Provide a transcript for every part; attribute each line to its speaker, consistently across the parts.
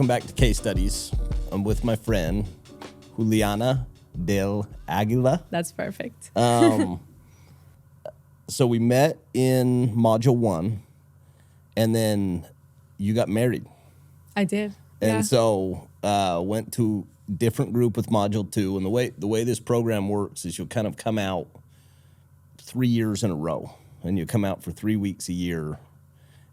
Speaker 1: Welcome back to Case Studies. I'm with my friend, Juliana Del Aguila.
Speaker 2: That's perfect.
Speaker 1: So we met in Module 1, and then you got married.
Speaker 2: I did.
Speaker 1: And so went to different group with Module 2. And the way this program works is you'll kind of come out 3 years in a row. And you come out for 3 weeks a year.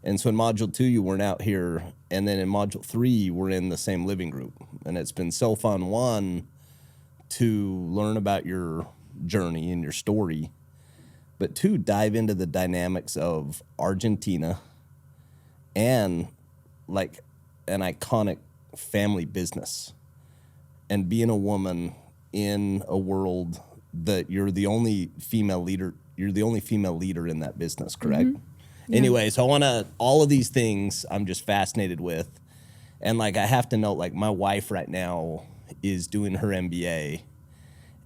Speaker 1: And so in Module 2, you weren't out here. And then in Module 3, we're in the same living group. And it's been so fun, one, to learn about your journey and your story. But two, dive into the dynamics of Argentina and like an iconic family business. And being a woman in a world that you're the only female leader in that business, correct? Mm-hmm. Yeah. Anyway, so I want to, all of these things I'm just fascinated with. And like, I have to note, like my wife right now is doing her MBA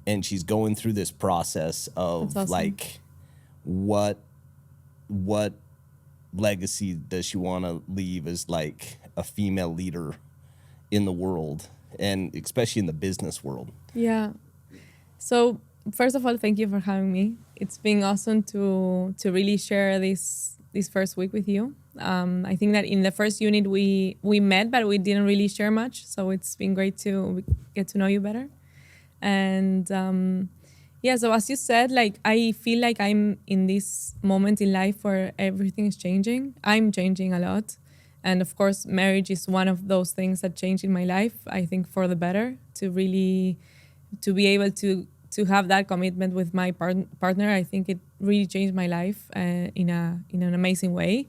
Speaker 1: and she's going through this process of awesome. Like, what legacy does she want to leave as like a female leader in the world and especially in the business world?
Speaker 2: Yeah. So first of all, thank you for having me. It's been awesome to really share this first week with you. I think that in the first unit we met, but we didn't really share much. So it's been great to get to know you better. And so as you said, like I feel like I'm in this moment in life where everything is changing. I'm changing a lot. And of course, marriage is one of those things that changed in my life, I think for the better, to be able to have that commitment with my partner. I think it really changed my life in an amazing way.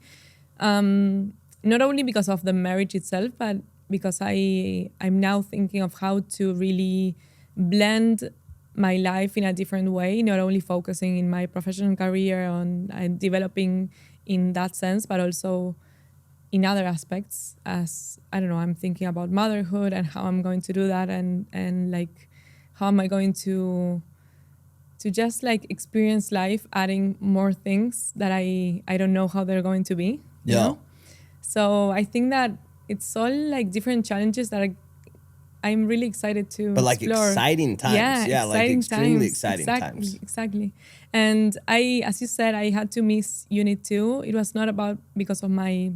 Speaker 2: Not only because of the marriage itself, but because I'm now thinking of how to really blend my life in a different way, not only focusing in my professional career on developing in that sense, but also in other aspects. As I don't know, I'm thinking about motherhood and how I'm going to do that, and like how am I going to just like experience life, adding more things that I don't know how they're going to be. You know? So I think that it's all like different challenges that I'm really excited to
Speaker 1: But like
Speaker 2: explore.
Speaker 1: Exciting times. Yeah, like extremely exciting times.
Speaker 2: Exactly. And as you said, I had to miss Unit 2. It was not because of my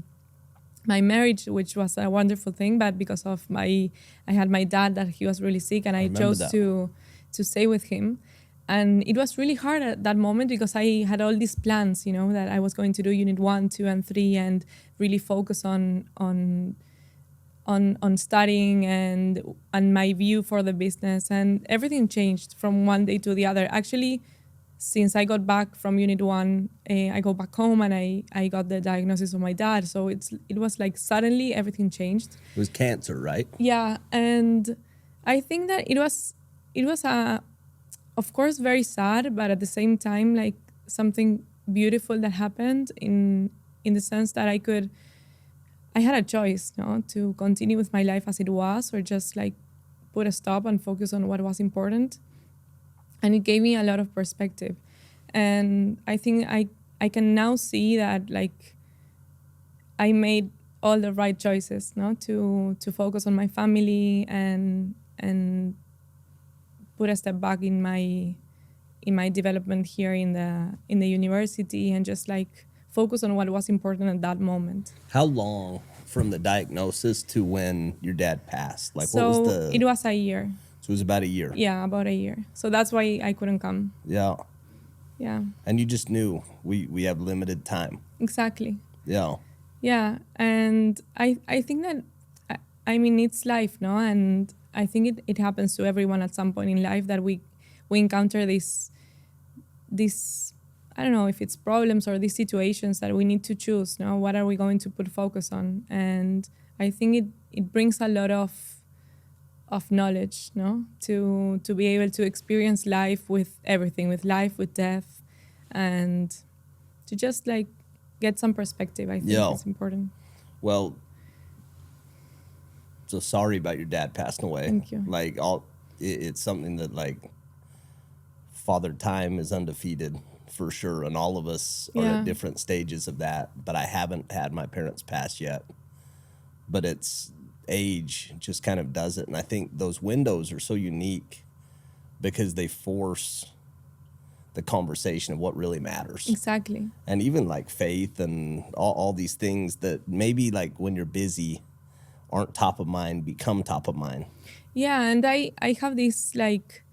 Speaker 2: marriage, which was a wonderful thing, but because of I had my dad that he was really sick, and I chose to stay with him. And it was really hard at that moment because I had all these plans, you know, that I was going to do Unit 1, 2, and 3 and really focus on studying and my view for the business, and everything changed from one day to the other. Actually, since I got back from Unit 1, I go back home and I got the diagnosis of my dad. So it was like suddenly everything changed.
Speaker 1: It was cancer, right?
Speaker 2: Yeah, and I think that it was of course very sad, but at the same time like something beautiful that happened in the sense that I had a choice, no, to continue with my life as it was, or just like put a stop and focus on what was important. And it gave me a lot of perspective. And I think I can now see that like I made all the right choices, no, to focus on my family and put a step back in my development here in the university, and just like focus on what was important at that moment.
Speaker 1: How long from the diagnosis to when your dad passed? Like,
Speaker 2: so
Speaker 1: what was
Speaker 2: it was a year.
Speaker 1: So it was about a year.
Speaker 2: Yeah, about a year. So that's why I couldn't come.
Speaker 1: Yeah.
Speaker 2: Yeah.
Speaker 1: And you just knew we have limited time.
Speaker 2: Exactly.
Speaker 1: Yeah.
Speaker 2: Yeah, and I think that, I mean, it's life, no? And I think it happens to everyone at some point in life that we encounter this, I don't know if it's problems or these situations that we need to choose, no? What are we going to put focus on? And I think it brings a lot of knowledge, no? To be able to experience life with everything, with life, with death, and to just like get some perspective. I think it's important.
Speaker 1: Well, so sorry about your dad passing away.
Speaker 2: Thank you.
Speaker 1: Like it's something that like Father Time is undefeated for sure, and all of us are at different stages of that. But I haven't had my parents pass yet. But it's age just kind of does it. And I think those windows are so unique because they force the conversation of what really matters.
Speaker 2: Exactly.
Speaker 1: And even like faith and all these things that maybe like when you're busy aren't top of mind become top of mind.
Speaker 2: Yeah, and I have this like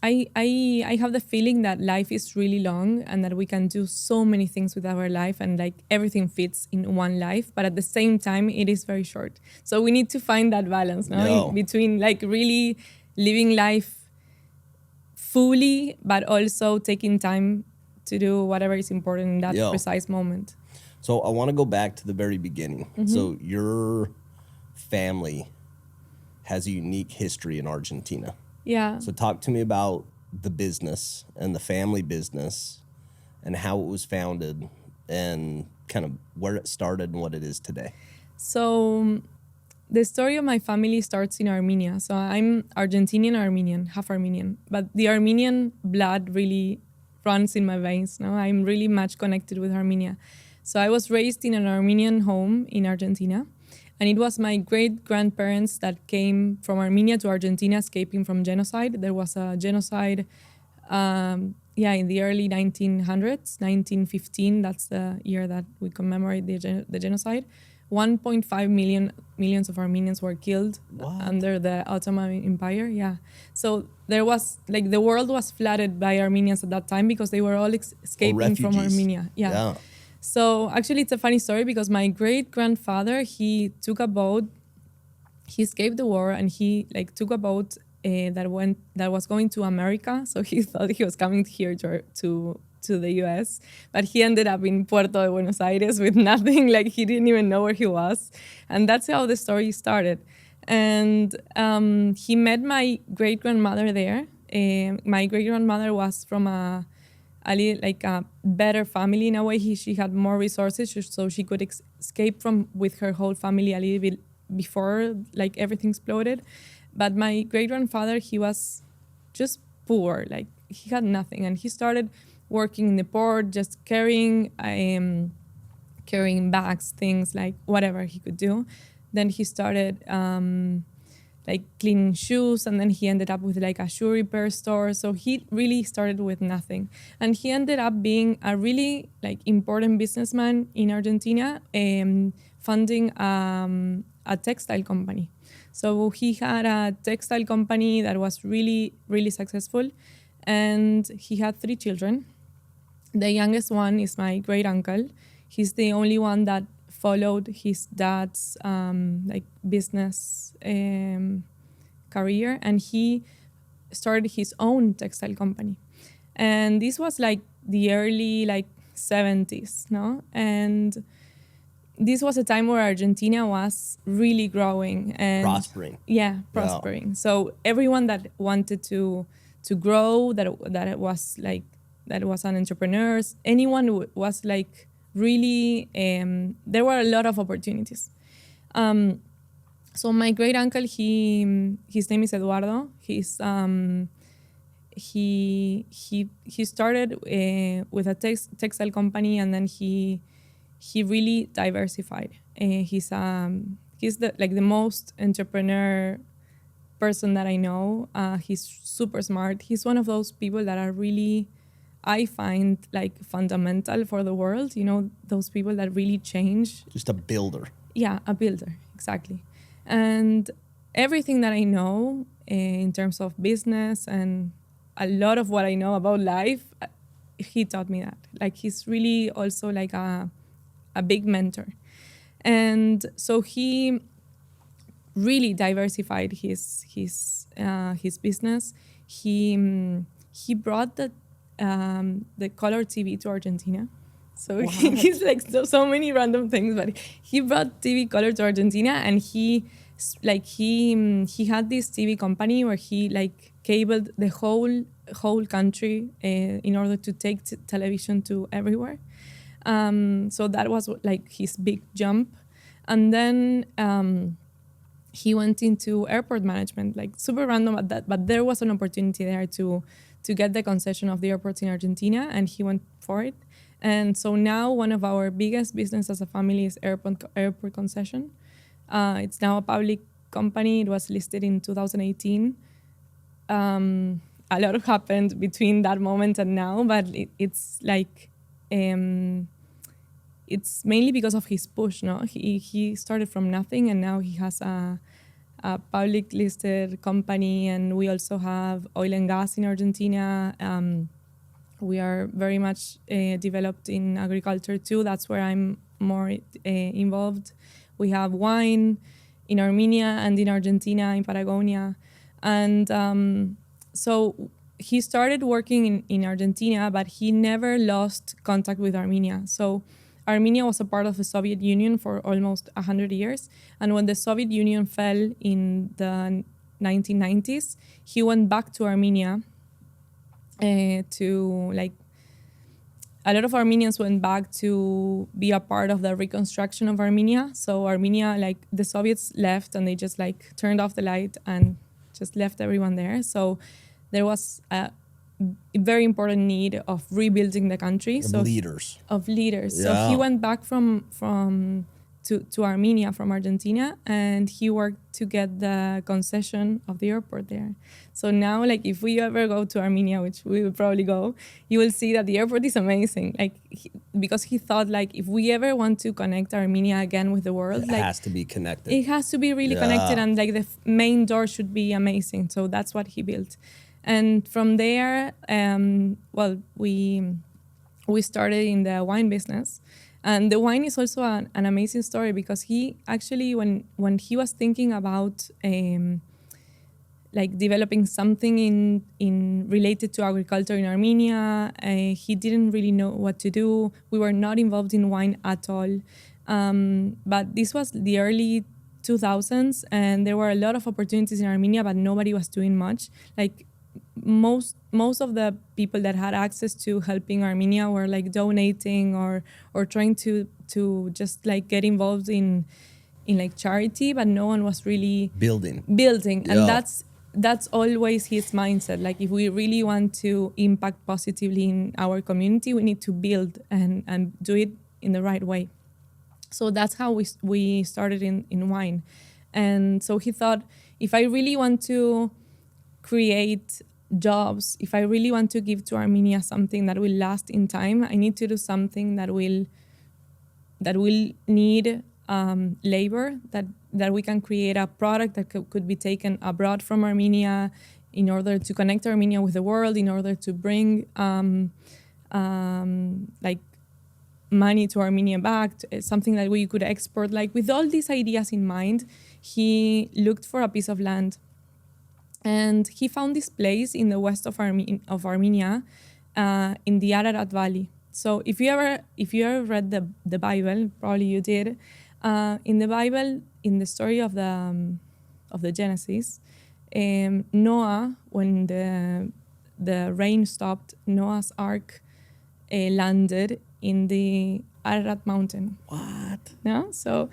Speaker 2: I have the feeling that life is really long and that we can do so many things with our life and like everything fits in one life, but at the same time it is very short. So we need to find that balance, no? In between like really living life fully, but also taking time to do whatever is important in that precise moment.
Speaker 1: So I want to go back to the very beginning. Mm-hmm. So your family has a unique history in Argentina.
Speaker 2: Yeah.
Speaker 1: So talk to me about the business and the family business and how it was founded and kind of where it started and what it is today.
Speaker 2: So the story of my family starts in Armenia. So I'm Argentinian and Armenian, half Armenian. But the Armenian blood really runs in my veins. No? I'm really much connected with Armenia. So I was raised in an Armenian home in Argentina. And it was my great-grandparents that came from Armenia to Argentina escaping from genocide. There was a genocide in the early 1900s, 1915. That's the year that we commemorate the genocide. 1.5 millions of Armenians were killed under the Ottoman Empire. Yeah. So there was, like, the world was flooded by Armenians at that time because they were all escaping from Armenia. Yeah. So actually, it's a funny story because my great-grandfather, he took a boat, he escaped the war, and he took a boat that was going to America. So he thought he was coming here to the U.S., but he ended up in Puerto de Buenos Aires with nothing. Like, he didn't even know where he was, and that's how the story started. And he met my great-grandmother there. My great-grandmother was from a better family in a way. She had more resources, so she could escape with her whole family a little bit before everything exploded. But my great-grandfather, he was just poor, he had nothing, and he started working in the port, just carrying bags, things like whatever he could do. Then he started cleaning shoes, and then he ended up with a shoe repair store. So he really started with nothing, and he ended up being a really important businessman in Argentina, funding a textile company. So he had a textile company that was really, really successful, and he had 3 children. The youngest one is my great uncle. He's the only one that followed his dad's business career, and he started his own textile company. And this was the early 70s, no? And this was a time where Argentina was really growing and
Speaker 1: prospering.
Speaker 2: Yeah, prospering. Yeah. So everyone that wanted to grow, that was an entrepreneur, anyone who was really, there were a lot of opportunities. So my great uncle, his name is Eduardo. He started with a textile company, and then he really diversified. He's the most entrepreneur person that I know. He's super smart. He's one of those people that are really, I find fundamental for the world. You know, those people that really change.
Speaker 1: Just a builder.
Speaker 2: Yeah, a builder, exactly. And everything that I know in terms of business and a lot of what I know about life, he taught me that. He's really also a big mentor. And so he really diversified his business. He brought the color TV to Argentina. So he's so many random things, but he brought TV color to Argentina, and he had this TV company where he cabled the whole country in order to take television to everywhere. So that was his big jump, and then he went into airport management, super random at that, but there was an opportunity there to get the concession of the airports in Argentina, and he went for it. And so now one of our biggest business as a family is airport concession. It's now a public company. It was listed in 2018. A lot happened between that moment and now, but it's like it's mainly because of his push. No, he started from nothing, and now he has a public listed company, and we also have oil and gas in Argentina. We are very much developed in agriculture too. That's where I'm more involved. We have wine in Armenia and in Argentina, in Patagonia. And so he started working in Argentina, but he never lost contact with Armenia. So Armenia was a part of the Soviet Union for almost 100 years. And when the Soviet Union fell in the 1990s, he went back to Armenia to, like, a lot of Armenians went back to be a part of the reconstruction of Armenia. So Armenia, like, the Soviets left and they just like turned off the light and just left everyone there. So there was a very important need of rebuilding the country. Of leaders.
Speaker 1: Yeah.
Speaker 2: So he went back to Armenia from Argentina, and he worked to get the concession of the airport there. So now, like, if we ever go to Armenia, which we will probably go, you will see that the airport is amazing. Like, because he thought, like, if we ever want to connect Armenia again with the world,
Speaker 1: it has to be connected.
Speaker 2: It has to be really connected, and like the main door should be amazing. So that's what he built. And from there, we started in the wine business. And the wine is also an amazing story, because he actually, when he was thinking about like developing something in related to agriculture in Armenia, he didn't really know what to do. We were not involved in wine at all. But this was the early 2000s, and there were a lot of opportunities in Armenia, but nobody was doing much. Like, most of the people that had access to helping Armenia were like donating or trying to just like get involved in like charity, but no one was really
Speaker 1: building.
Speaker 2: And that's always his mindset. Like, if we really want to impact positively in our community, we need to build and do it in the right way. So that's how we started in wine. And so he thought, if I really want to create jobs, if I really want to give to Armenia something that will last in time, I need to do something that will need labor, that we can create a product that could be taken abroad from Armenia in order to connect Armenia with the world, in order to bring like money to Armenia back, something that we could export. Like, with all these ideas in mind, he looked for a piece of land. And he found this place in the west of Armenia, in the Ararat Valley. So if you ever read the Bible, probably you did. In the Bible, in the story of the Genesis, Noah, when the rain stopped, Noah's ark landed in the Ararat mountain.
Speaker 1: What?
Speaker 2: No, so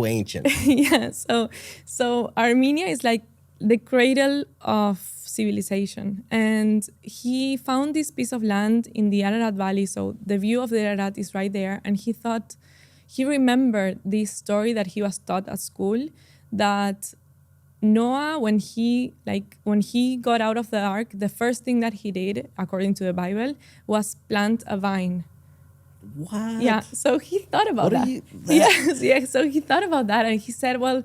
Speaker 1: ancient.
Speaker 2: Yeah. So Armenia is like the cradle of civilization. And he found this piece of land in the Ararat Valley. So the view of the Ararat is right there. And he remembered this story that he was taught at school, that Noah, when he got out of the ark, the first thing that he did, according to the Bible, was plant a vine.
Speaker 1: What?
Speaker 2: Yeah. So he thought about that. Yes. Yeah. So he thought about that, and he said, well,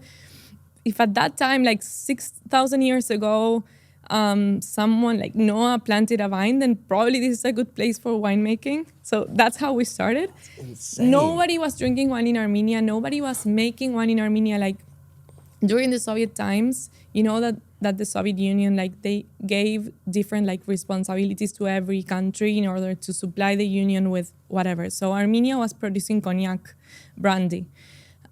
Speaker 2: if at that time, like 6,000 years ago, someone like Noah planted a vine, then probably this is a good place for winemaking. So that's how we started.
Speaker 1: That's insane.
Speaker 2: Nobody was drinking wine in Armenia. Nobody was making wine in Armenia. Like, during the Soviet times, you know that the Soviet Union, like, they gave different like responsibilities to every country in order to supply the union with whatever. So Armenia was producing cognac, brandy.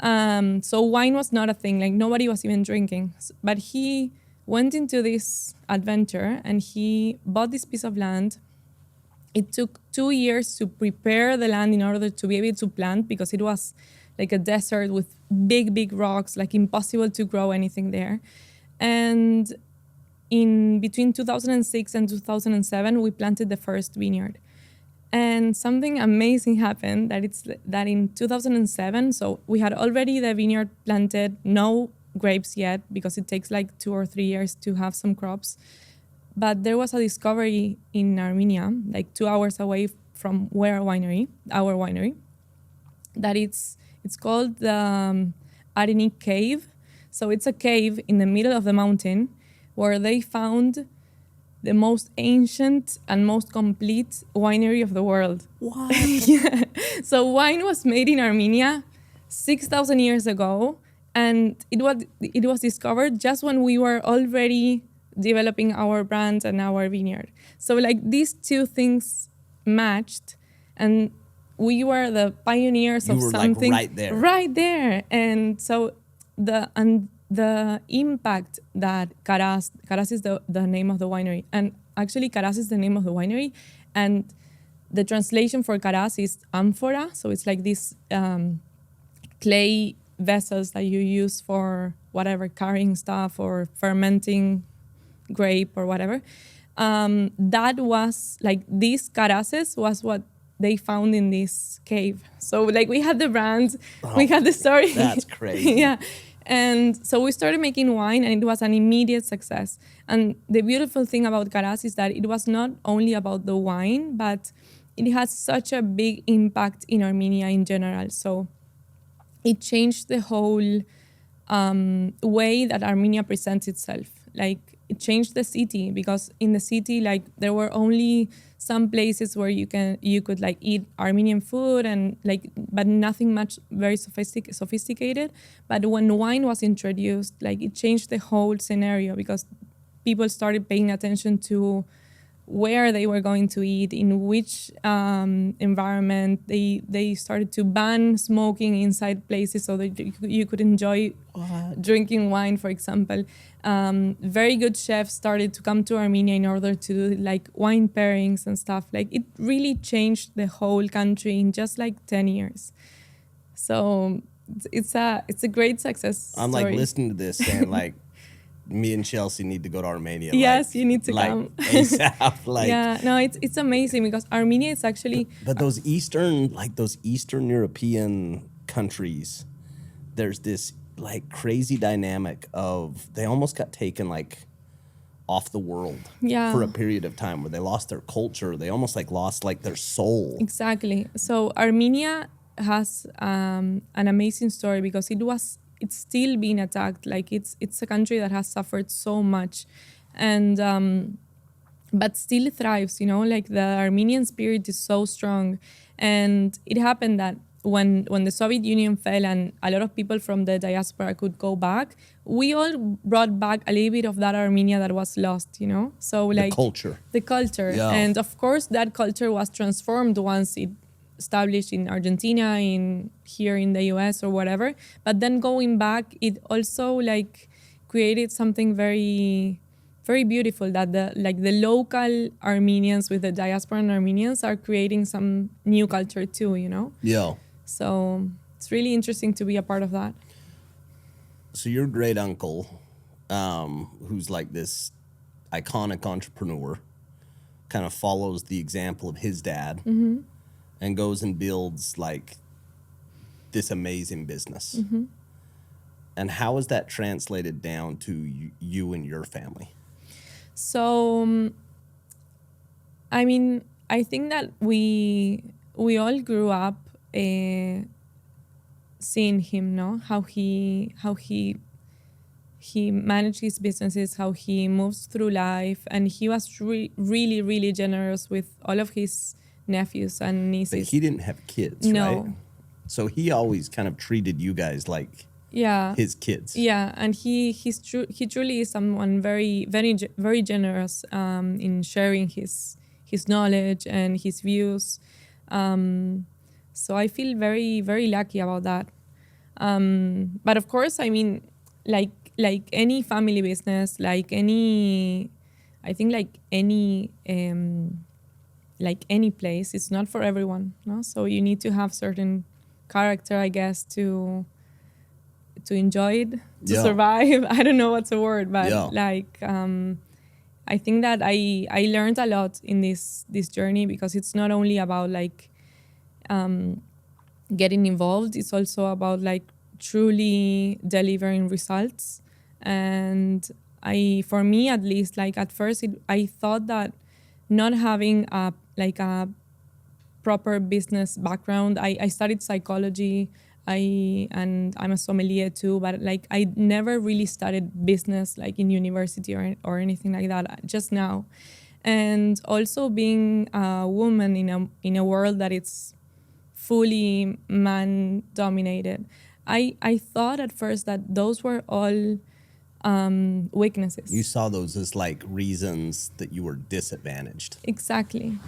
Speaker 2: So wine was not a thing, like nobody was even drinking. But he went into this adventure and he bought this piece of land. It took 2 years to prepare the land in order to be able to plant, because it was like a desert with big, big rocks, like impossible to grow anything there. And in between 2006 and 2007, we planted the first vineyard. And something amazing happened that in 2007, so we had already the vineyard planted, no grapes yet because it takes like 2 or 3 years to have some crops. But there was a discovery in Armenia, like 2 hours away from our winery, that it's called the Areni Cave. So it's a cave in the middle of the mountain where they found the most ancient and most complete winery of the world.
Speaker 1: What?
Speaker 2: Yeah. So wine was made in Armenia 6,000 years ago, and it was discovered just when we were already developing our brand and our vineyard. So like these two things matched, and we were the pioneers
Speaker 1: You
Speaker 2: of
Speaker 1: were
Speaker 2: something
Speaker 1: like right there.
Speaker 2: right there. And so the impact that Caras is the name of the winery, and actually Caras is the name of the winery, and the translation for Caras is amphora. So it's like these clay vessels that you use for whatever, carrying stuff or fermenting grape or whatever. That was like, these Carases was what they found in this cave. So like we had the brand, we had the story.
Speaker 1: That's crazy.
Speaker 2: Yeah. And so we started making wine, and it was an immediate success. And the beautiful thing about Caras is that it was not only about the wine, but it has such a big impact in Armenia in general. So it changed the whole way that Armenia presents itself. Like, it changed the city, because in the city, like, there were only some places where you could like eat Armenian food, and like, but nothing much very sophisticated. But when wine was introduced, like, it changed the whole scenario, because people started paying attention to where they were going to eat, in which environment. They started to ban smoking inside places so that you could enjoy drinking wine, for example. Very good chefs started to come to Armenia in order to do like wine pairings and stuff. Like, it really changed the whole country in just like 10 years. So it's a great success
Speaker 1: I'm
Speaker 2: story.
Speaker 1: like listening to this saying like, me and Chelsea need to go to Armenia.
Speaker 2: Yes,
Speaker 1: like,
Speaker 2: you need to
Speaker 1: like
Speaker 2: come.
Speaker 1: ASAP. Like,
Speaker 2: Yeah, no, it's amazing, because Armenia is actually,
Speaker 1: but those Eastern European countries, there's this like crazy dynamic of they almost got taken like off the world
Speaker 2: Yeah.
Speaker 1: for a period of time, where they lost their culture. They almost like lost like their soul.
Speaker 2: exactly. So Armenia has an amazing story, because it's still being attacked. Like, it's a country that has suffered so much, and but still thrives. Like, the Armenian spirit is so strong. And it happened that when the Soviet Union fell and a lot of people from the diaspora could go back, we all brought back a little bit of that Armenia that was lost. So like the culture,
Speaker 1: Yeah.
Speaker 2: and of course that culture was transformed once it established in Argentina, here in the US or whatever. But then going back, it also like created something very, very beautiful, that the local Armenians with the diasporan Armenians are creating some new culture too,
Speaker 1: Yeah.
Speaker 2: So it's really interesting to be a part of that.
Speaker 1: So your great uncle, who's like this iconic entrepreneur, kind of follows the example of his dad,
Speaker 2: Mm-hmm.
Speaker 1: and goes and builds like this amazing business.
Speaker 2: Mm-hmm.
Speaker 1: And how is that translated down to you and your family?
Speaker 2: So, I mean, I think that we all grew up seeing him, how he managed his businesses, how he moves through life, and he was really, really generous with all of his nephews and nieces.
Speaker 1: But he didn't have kids,
Speaker 2: No.
Speaker 1: right? So he always kind of treated you guys like his kids.
Speaker 2: Yeah, and he truly is someone very, very, very generous in sharing his knowledge and his views. So I feel very, very lucky about that. But of course, I mean, like any family business, like any place, it's not for everyone, no? So you need to have certain character, I guess, to enjoy it, to survive. I don't know what's the word, but I think that I learned a lot in this journey, because it's not only about like getting involved, it's also about like truly delivering results. And for me at least, like at first I thought that not having a proper business background, I studied psychology, and I'm a sommelier too, but like I never really studied business like in university or anything like that, just now. And also being a woman in a world that it's fully man dominated, I thought at first that those were all weaknesses.
Speaker 1: You saw those as like reasons that you were disadvantaged.
Speaker 2: Exactly.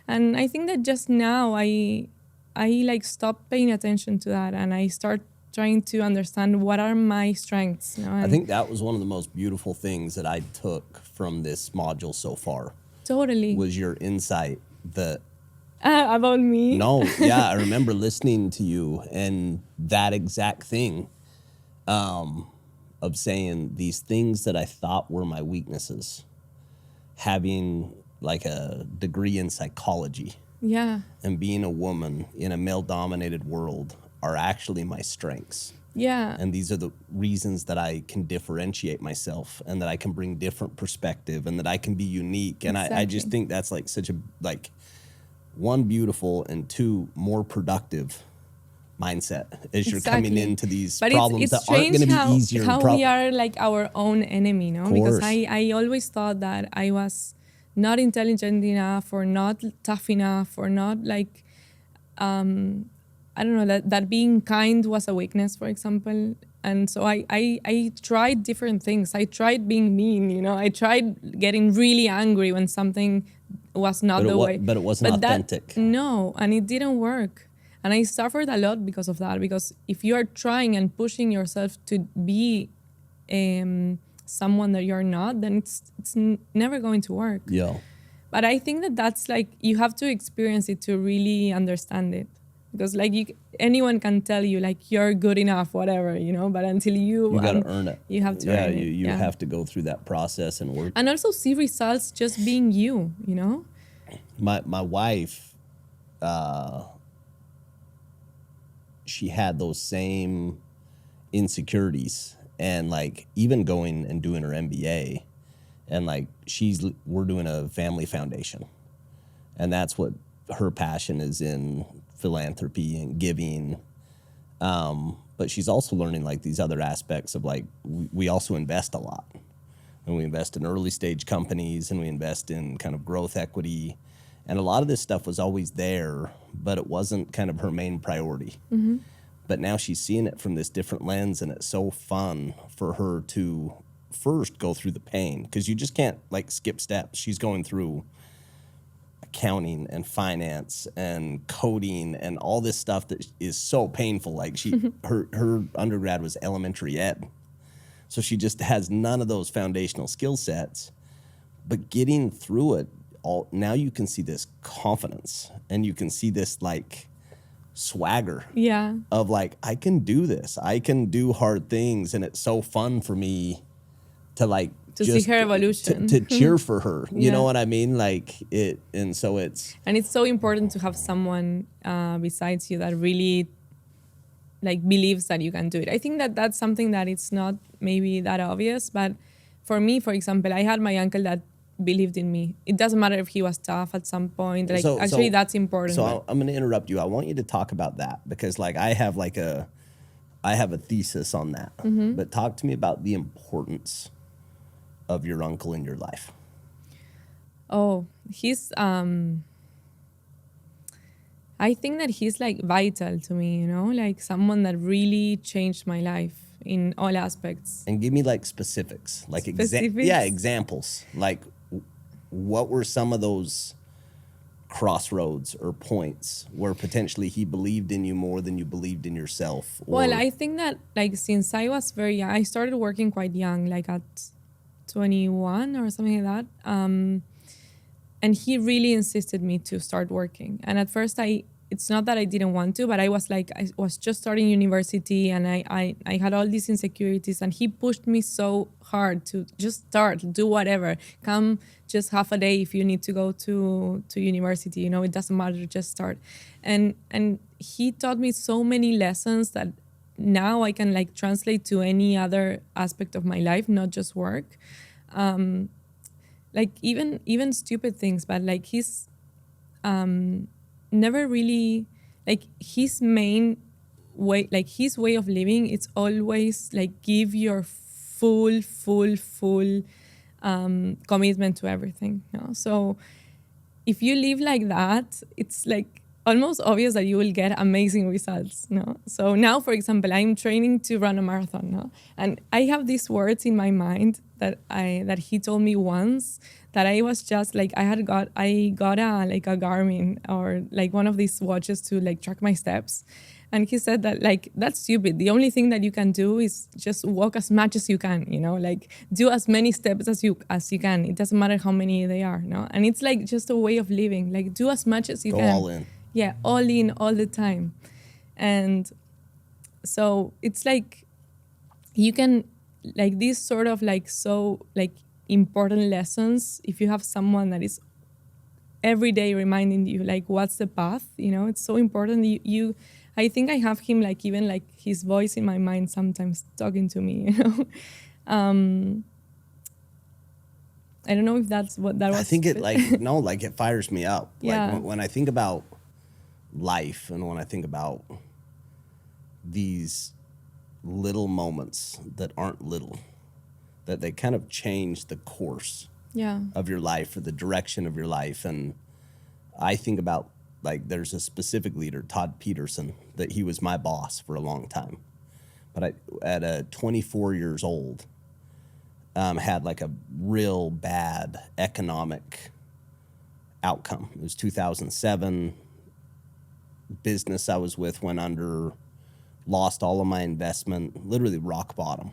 Speaker 2: And I think that just now I like stop paying attention to that, and I start trying to understand what are my strengths.
Speaker 1: I think that was one of the most beautiful things that I took from this module so far.
Speaker 2: Totally.
Speaker 1: Was your insight that
Speaker 2: about me?
Speaker 1: No, yeah, I remember listening to you and that exact thing of saying these things that I thought were my weaknesses, having like a degree in psychology.
Speaker 2: Yeah.
Speaker 1: And being a woman in a male-dominated world are actually my strengths.
Speaker 2: Yeah.
Speaker 1: And these are the reasons that I can differentiate myself, and that I can bring different perspective, and that I can be unique. And I just think that's like such a, like, one, beautiful, and two, more productive mindset as you're coming into these problems that aren't going to be easier.
Speaker 2: How we are like our own enemy, no? Because I always thought that I was not intelligent enough, or not tough enough, or not like, I don't know, that being kind was a weakness, for example. And so I tried different things. I tried being mean, I tried getting really angry when something was not the way.
Speaker 1: But it wasn't authentic.
Speaker 2: No, and it didn't work. And I suffered a lot because of that, because if you are trying and pushing yourself to be someone that you're not, then it's never going to work.
Speaker 1: Yeah.
Speaker 2: But I think that that's like, you have to experience it to really understand it. Because like anyone can tell you like you're good enough, whatever, but until you
Speaker 1: got to earn it.
Speaker 2: You have to earn it.
Speaker 1: You have to go through that process and work.
Speaker 2: And also see results just being you,
Speaker 1: My wife, she had those same insecurities, and like even going and doing her MBA, and like we're doing a family foundation, and that's what her passion is in, philanthropy and giving. But she's also learning like these other aspects of like, we also invest a lot, and we invest in early stage companies, and we invest in kind of growth equity. And a lot of this stuff was always there, but it wasn't kind of her main priority. Mm-hmm. But now she's seeing it from this different lens, and it's so fun for her to first go through the pain, because you just can't like skip steps. She's going through accounting and finance and coding and all this stuff that is so painful. Like her undergrad was elementary ed, so she just has none of those foundational skill sets. But getting through it all, now you can see this confidence, and you can see this like swagger of like, I can do this, I can do hard things, and it's so fun for me to like
Speaker 2: to see her evolution,
Speaker 1: to cheer for her. You know what I mean? Like it, and so it's
Speaker 2: so important to have someone besides you that really like believes that you can do it. I think that that's something that it's not maybe that obvious, but for me, for example, I had my uncle that believed in me. It doesn't matter if he was tough at some point. Like actually that's important.
Speaker 1: So I'm going to interrupt you. I want you to talk about that, because like I have a thesis on that. Mm-hmm. But talk to me about the importance of your uncle in your life.
Speaker 2: Oh, he's I think that he's like vital to me, like someone that really changed my life in all aspects.
Speaker 1: And give me like specifics, like examples. Like what were some of those crossroads or points where potentially he believed in you more than you believed in yourself?
Speaker 2: Well, I think that like since I was very young, I started working quite young, like at 21 or something like that. And he really insisted me to start working. And at first I it's not that I didn't want to, but I was just starting university, and I had all these insecurities, and he pushed me so hard to just start, do whatever, come just half a day if you need to go to university, it doesn't matter, just start. And he taught me so many lessons that now I can like translate to any other aspect of my life, not just work. Like even stupid things, but like he's never really, like his main way, like his way of living, it's always like give your full commitment to everything. So if you live like that, it's like almost obvious that you will get amazing results. So now, for example, I'm training to run a marathon, and I have these words in my mind that he told me once, that I was just like, I got a like a Garmin or like one of these watches to like track my steps. And he said that like, that's stupid. The only thing that you can do is just walk as much as you can, like do as many steps as you can. It doesn't matter how many they are, And it's like just a way of living, like do as much as you can.
Speaker 1: Go all in.
Speaker 2: Yeah, all in, all the time. And so it's like, you can, like these sort of like, so like important lessons, if you have someone that is every day reminding you like what's the path, it's so important. I think I have him like even like his voice in my mind sometimes talking to me. I don't know if that's what that was.
Speaker 1: I think it like no, like it fires me up.
Speaker 2: Yeah.
Speaker 1: Like when I think about life, and when I think about these little moments that aren't little, that they kind of change the course of your life or the direction of your life. And I think about, like, there's a specific leader, Todd Peterson, that he was my boss for a long time. But at 24 years old, had like a real bad economic outcome. It was 2007. Business I was with went under, lost all of my investment, literally rock bottom.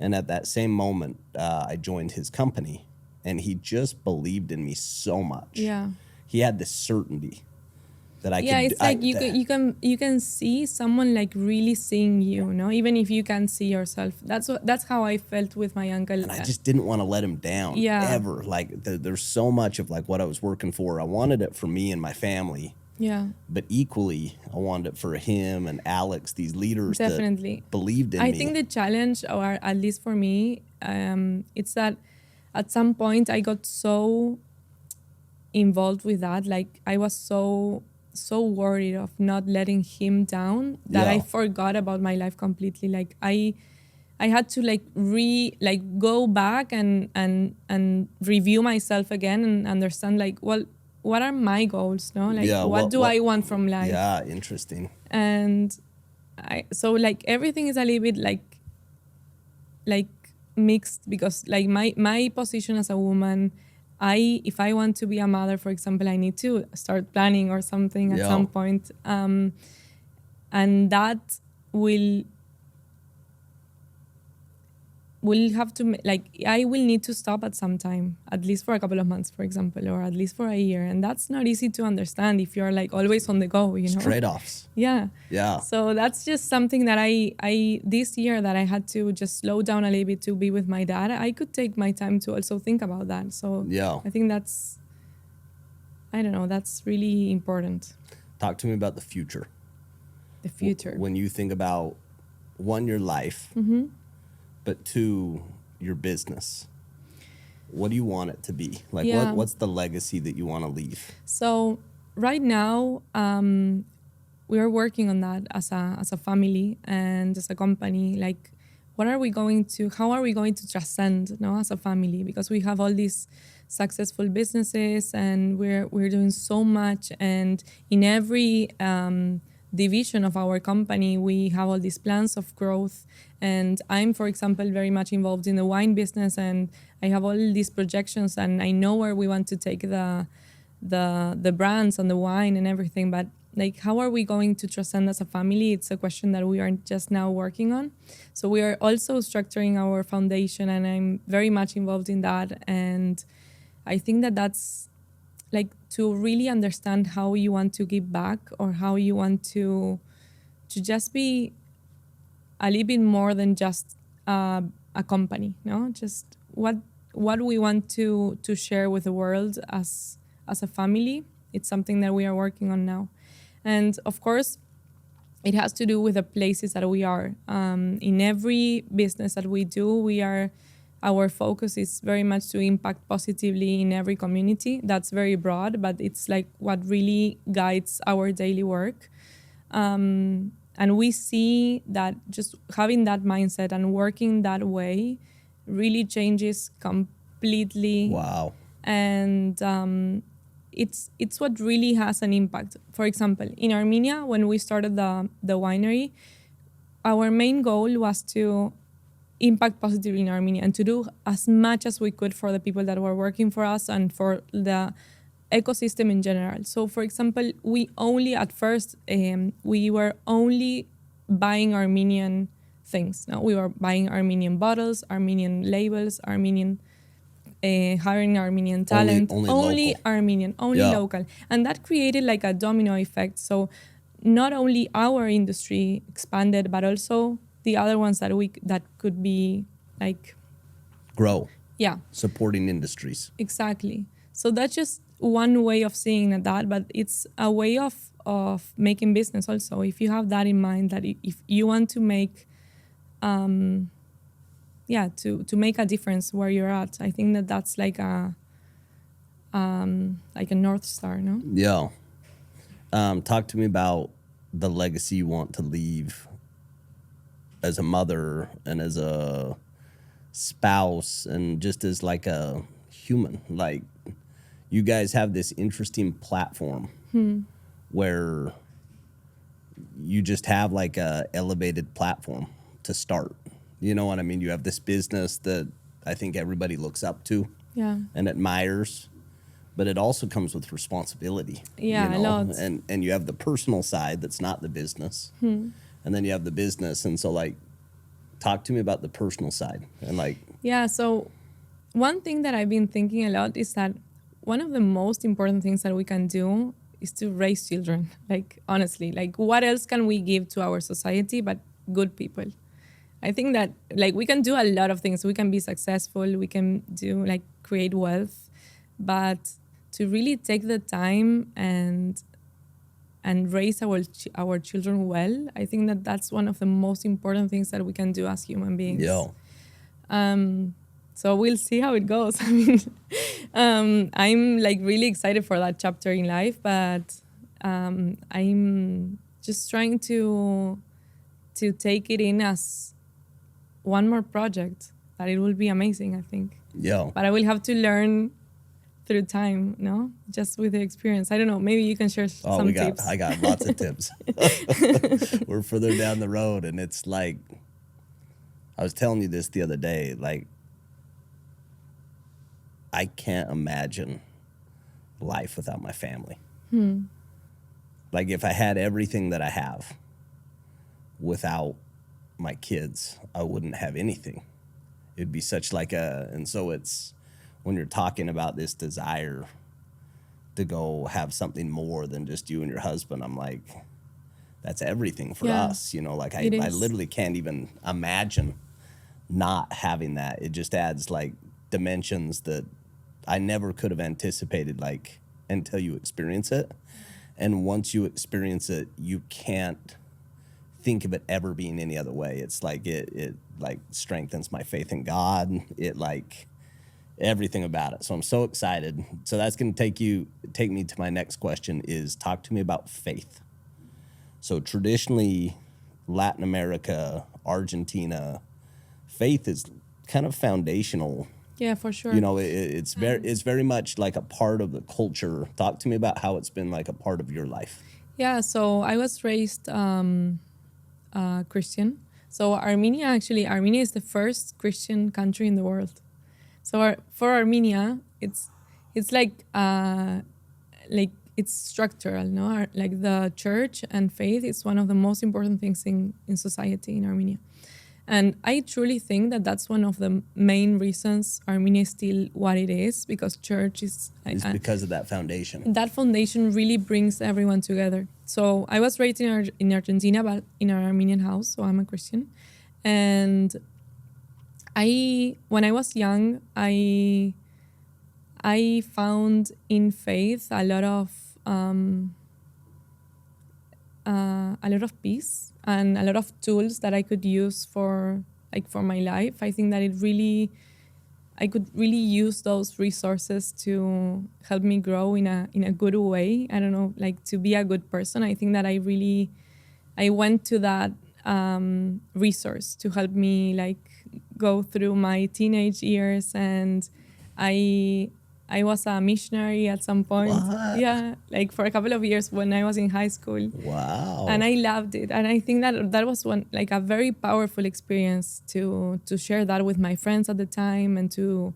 Speaker 1: And at that same moment, I joined his company, and he just believed in me so much.
Speaker 2: Yeah.
Speaker 1: He had this certainty that I could.
Speaker 2: Yeah, it's like you can see someone like really seeing you, even if you can't see yourself. That's how I felt with my uncle.
Speaker 1: And I just didn't want to let him down ever. Like there's so much of like what I was working for. I wanted it for me and my family.
Speaker 2: Yeah.
Speaker 1: But equally, I wanted it for him and Alex, these leaders
Speaker 2: Definitely
Speaker 1: that believed in me.
Speaker 2: I think the challenge, or at least for me, it's that at some point I got so involved with that. Like I was so worried of not letting him down that I forgot about my life completely. Like I had to go back and review myself again and understand like, well, what are my goals? What do I want from life?
Speaker 1: Yeah, interesting.
Speaker 2: And so like everything is a little bit like mixed, because like my position as a woman, if I want to be a mother, for example, I need to start planning or something at some point. And that will have to, like, I will need to stop at some time, at least for a couple of months, for example, or at least for a year. And that's not easy to understand if you're like always on the go,
Speaker 1: It's trade-offs.
Speaker 2: Yeah.
Speaker 1: Yeah.
Speaker 2: So that's just something that I this year that I had to just slow down a little bit to be with my dad. I could take my time to also think about that. So I think that's really important.
Speaker 1: Talk to me about the future.
Speaker 2: The future.
Speaker 1: When you think about, one, your life, but two, your business, what do you want it to be? Like, what's the legacy that you want to leave? So right now, we are working on that as a family and as a company. Like, how are we going to transcend, as a family? Because we have all these successful businesses and we're doing so much. And in every division of our company, we have all these plans of growth. And I'm, for example, very much involved in the wine business, and I have all these projections, and I know where we want to take the brands and the wine and everything. But like, how are we going to transcend as a family? It's a question that we are just now working on. So we are also structuring our foundation, and I'm very much involved in that. And I think that's
Speaker 2: like to really understand how you want to give back, or how you want to just be a little bit more than just a company, no? Just what we want to share with the world as a family. It's something that we are working on now, and of course, it has to do with the places that we are. In every business that we do, our focus is very much to impact positively in every community. That's very broad, but it's like what really guides our daily work. And we see that just having that mindset and working that way really changes completely.
Speaker 1: Wow.
Speaker 2: And it's what really has an impact. For example, in Armenia, when we started the winery, our main goal was to impact positively in Armenia and to do as much as we could for the people that were working for us and for the ecosystem in general. So, for example, we only at first we were only buying Armenian things. No, we were buying Armenian bottles, Armenian labels, Armenian hiring Armenian talent,
Speaker 1: Only local.
Speaker 2: Armenian, only
Speaker 1: Yeah.
Speaker 2: local, and that created like a domino effect. So, not only our industry expanded, but also the other ones that could be like,
Speaker 1: Grow.
Speaker 2: yeah,
Speaker 1: Supporting industries.
Speaker 2: exactly. So that's just one way of seeing that, but it's a way of making business also. If you have that in mind, that if you want to make, to make a difference where you're at, I think that that's like a North Star, no?
Speaker 1: Yeah. Talk to me about the legacy you want to leave as a mother and as a spouse and just as like a human. Like, you guys have this interesting platform where you just have like a elevated platform to start. You know what I mean? You have this business that I think everybody looks up to
Speaker 2: Yeah.
Speaker 1: and admires, but it also comes with responsibility.
Speaker 2: Yeah,
Speaker 1: you
Speaker 2: a
Speaker 1: know?
Speaker 2: lot.
Speaker 1: And you have the personal side that's not the business. And then you have the business. And so, like, talk to me about the personal side and like.
Speaker 2: Yeah, so one thing that I've been thinking a lot is that one of the most important things that we can do is to raise children. Like, honestly, like, what else can we give to our society but good people? I think that, like, we can do a lot of things. We can be successful. We can do, like, create wealth. But to really take the time and raise our children well, I think that that's one of the most important things that we can do as human beings.
Speaker 1: Yeah.
Speaker 2: So we'll see how it goes. I mean, I'm like really excited for that chapter in life, but I'm just trying to take it in as one more project. That it will be amazing, I think.
Speaker 1: Yeah.
Speaker 2: But I will have to learn through time, no? Just with the experience. I don't know. Maybe you can share some tips.
Speaker 1: I got lots of tips. We're further down the road, and it's like, I was telling you this the other day, like, I can't imagine life without my family. Like, if I had everything that I have without my kids, I wouldn't have anything. It'd be such like and so it's, when you're talking about this desire to go have something more than just you and your husband, I'm like, that's everything for us. You know, like I literally can't even imagine not having that. It just adds like dimensions that I never could have anticipated, like, until you experience it. And once you experience it, you can't think of it ever being any other way. It's like it like strengthens my faith in God. It like everything about it. So I'm so excited. So that's going to take me to my next question is, talk to me about faith. So traditionally, Latin America, Argentina, faith is kind of foundational.
Speaker 2: Yeah, for sure.
Speaker 1: You know, it's very much like a part of the culture. Talk to me about how it's been like a part of your life.
Speaker 2: Yeah, so I was raised Christian. So Armenia is the first Christian country in the world. So for Armenia, it's like it's structural, no? Like the church and faith is one of the most important things in society in Armenia. And I truly think that that's one of the main reasons Armenia is still what it is, because church is
Speaker 1: It's because of that foundation.
Speaker 2: that foundation really brings everyone together. So I was raised in Argentina, but in an Armenian house, so I'm a Christian. And when I was young, I found in faith a lot of peace and a lot of tools that I could use for my life. I think that I could really use those resources to help me grow in a good way. I don't know, like to be a good person. I think that I went to that resource to help me like go through my teenage years, and I was a missionary at some point.
Speaker 1: What?
Speaker 2: Yeah, like for a couple of years when I was in high school.
Speaker 1: Wow.
Speaker 2: And I loved it. And I think that was a very powerful experience to share that with my friends at the time, and to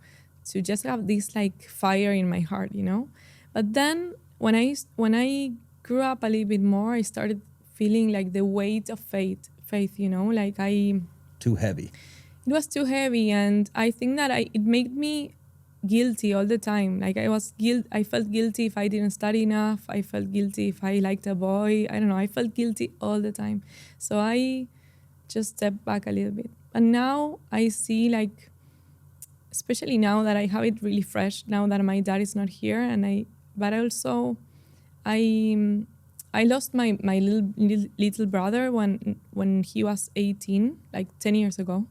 Speaker 2: just have this like fire in my heart, you know? But then when I grew up a little bit more, I started feeling like the weight of faith, you know,
Speaker 1: Too heavy.
Speaker 2: it was too heavy, and I think that it made me guilty all the time. Like I felt guilty if I didn't study enough. I felt guilty if I liked a boy. I don't know. I felt guilty all the time. So I just stepped back a little bit. And now I see, like, especially now that I have it really fresh, now that my dad is not here, but also I lost my little brother when he was 18, like 10 years ago.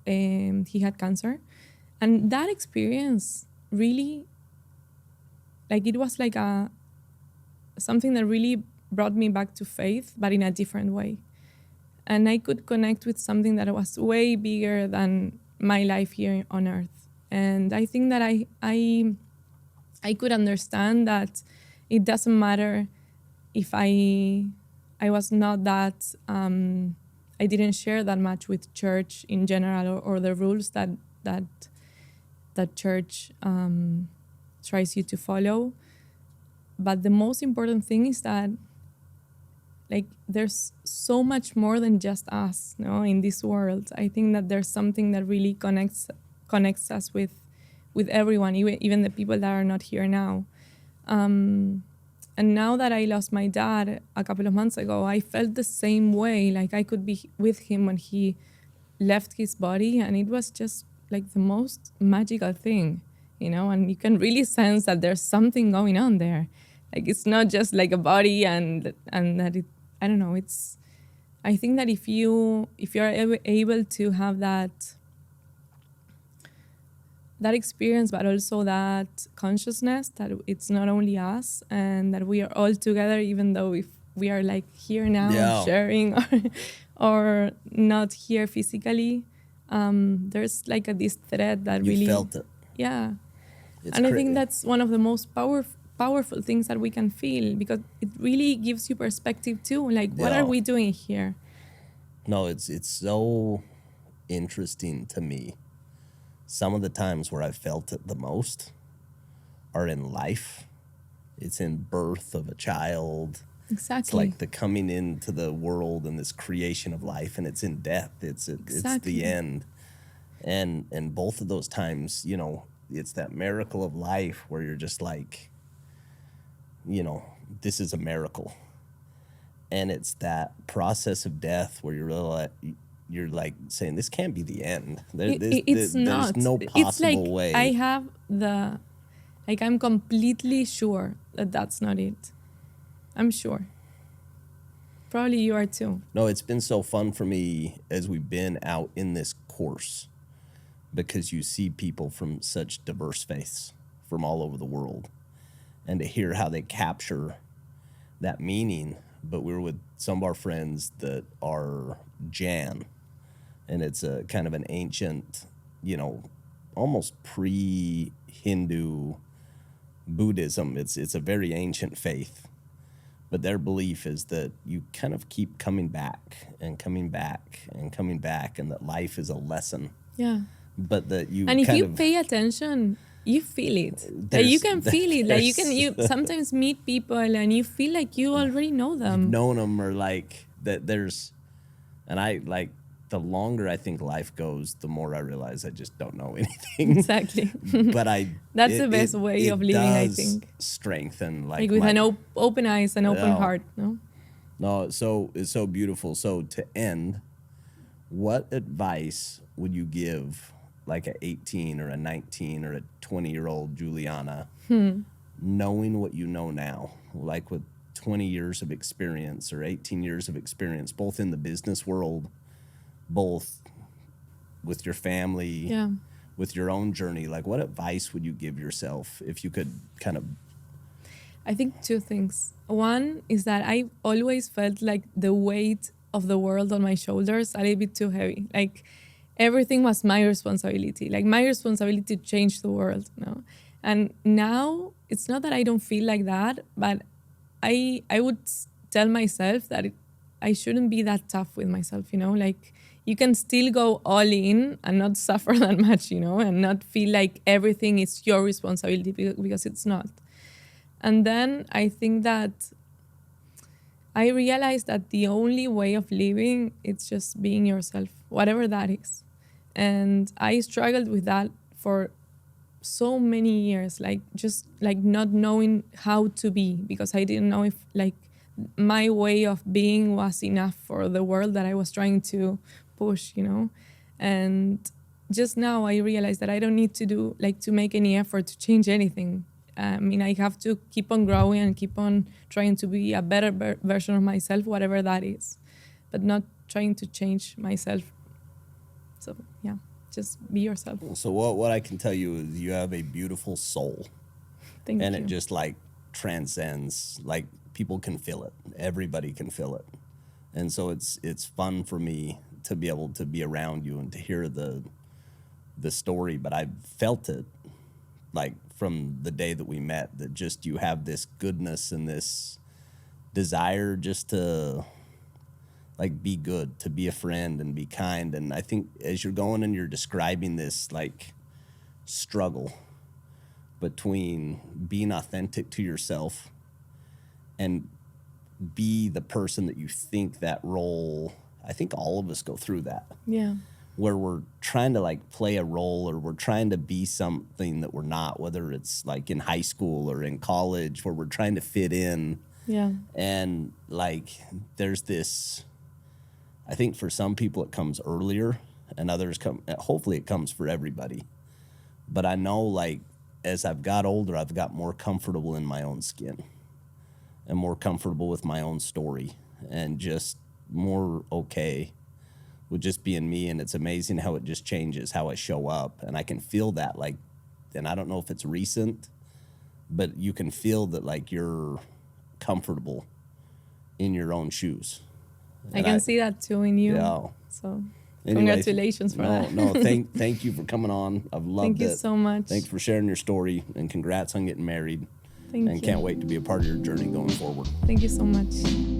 Speaker 2: He had cancer. And that experience really, like, it was like something that really brought me back to faith, but in a different way. And I could connect with something that was way bigger than my life here on earth. And I think that I could understand that it doesn't matter if I was not that, I didn't share that much with church in general, or the rules that church tries you to follow. But the most important thing is that, like, there's so much more than just us, no, in this world. I think that there's something that really connects us with everyone, even the people that are not here now. And now that I lost my dad a couple of months ago, I felt the same way. Like, I could be with him when he left his body, and it was just like the most magical thing, you know, and you can really sense that there's something going on there. Like, it's not just like a body and that it, I don't know, I think that if you're able to have that experience, but also that consciousness that it's not only us, and that we are all together, even though if we are like here now sharing or not here physically, there's like this thread that
Speaker 1: You
Speaker 2: really
Speaker 1: felt it.
Speaker 2: Yeah.
Speaker 1: It's
Speaker 2: and I think that's one of the most powerful things that we can feel, because it really gives you perspective too. Like, what are we doing here?
Speaker 1: No, it's so interesting to me. Some of the times where I felt it the most are in life. It's in birth of a child.
Speaker 2: Exactly.
Speaker 1: It's like the coming into the world and this creation of life, and it's in death. It's the end. And both of those times, you know, it's that miracle of life where you're just like, you know, this is a miracle. And it's that process of death where you're like saying, this can't be the end.
Speaker 2: It's not.
Speaker 1: There's no possible way.
Speaker 2: I have I'm completely sure that that's not it. I'm sure. Probably you are too.
Speaker 1: No, it's been so fun for me as we've been out in this course, because you see people from such diverse faiths from all over the world, and to hear how they capture that meaning. But we're with some of our friends that are Jan, and it's a kind of an ancient, you know, almost pre-Hindu Buddhism. It's a very ancient faith. But their belief is that you kind of keep coming back and coming back and coming back, and that life is a lesson.
Speaker 2: Yeah.
Speaker 1: But that you
Speaker 2: and if you pay attention, you feel it. Like, you can feel it. Like, you sometimes meet people and you feel like you already know them.
Speaker 1: You've known them, or like that there's, and I like the longer I think life goes, the more I realize I just don't know anything.
Speaker 2: Exactly.
Speaker 1: But
Speaker 2: That's the best way of living, I think.
Speaker 1: Strengthen
Speaker 2: Like with an open eyes and open heart, no?
Speaker 1: No, it's so beautiful. So to end, what advice would you give like a 18 or a 19 or a 20-year-old Juliana, knowing what you know now, like with 20 years of experience or 18 years of experience, both in the business world, both with your family, with your own journey? Like, what advice would you give yourself if you could kind of...
Speaker 2: I think two things. One is that I always felt like the weight of the world on my shoulders a little bit too heavy. Like everything was my responsibility. Like my responsibility to change the world, you know? And now it's not that I don't feel like that, but I would tell myself that I shouldn't be that tough with myself, you know? Like you can still go all in and not suffer that much, you know, and not feel like everything is your responsibility because it's not. And then I think that I realized that the only way of living is just being yourself, whatever that is. And I struggled with that for so many years, like just like not knowing how to be, because I didn't know if like my way of being was enough for the world that I was trying to push, you know. And just now I realized that I don't need to do like to make any effort to change anything. I mean, I have to keep on growing and keep on trying to be a better version of myself, whatever that is, but not trying to change myself. So yeah, just be yourself.
Speaker 1: So what I can tell you is you have a beautiful soul.
Speaker 2: Thank you.
Speaker 1: And it just like transcends, like people can feel it. Everybody can feel it. And so it's fun for me to be able to be around you and to hear the story, but I've felt it like from the day that we met, that just you have this goodness and this desire just to like be good, to be a friend and be kind. And I think as you're going and you're describing this like struggle between being authentic to yourself and be the person that you think that role, I think all of us go through that.
Speaker 2: Yeah.
Speaker 1: Where we're trying to like play a role or we're trying to be something that we're not, whether it's like in high school or in college, where we're trying to fit in.
Speaker 2: Yeah.
Speaker 1: And like there's this, I think for some people it comes earlier and others hopefully it comes for everybody. But I know like as I've got older, I've got more comfortable in my own skin and more comfortable with my own story and just more okay with just being me. And it's amazing how it just changes how I show up. And I can feel that, like, and I don't know if it's recent, but you can feel that like you're comfortable in your own shoes.
Speaker 2: I can see that too in you.
Speaker 1: Yeah.
Speaker 2: So
Speaker 1: anyway,
Speaker 2: congratulations for that.
Speaker 1: No, thank you for coming on. I've loved it.
Speaker 2: Thank you so much.
Speaker 1: Thanks for sharing your story and congrats on getting married.
Speaker 2: Thank you.
Speaker 1: And can't wait to be a part of your journey going forward.
Speaker 2: Thank you so much.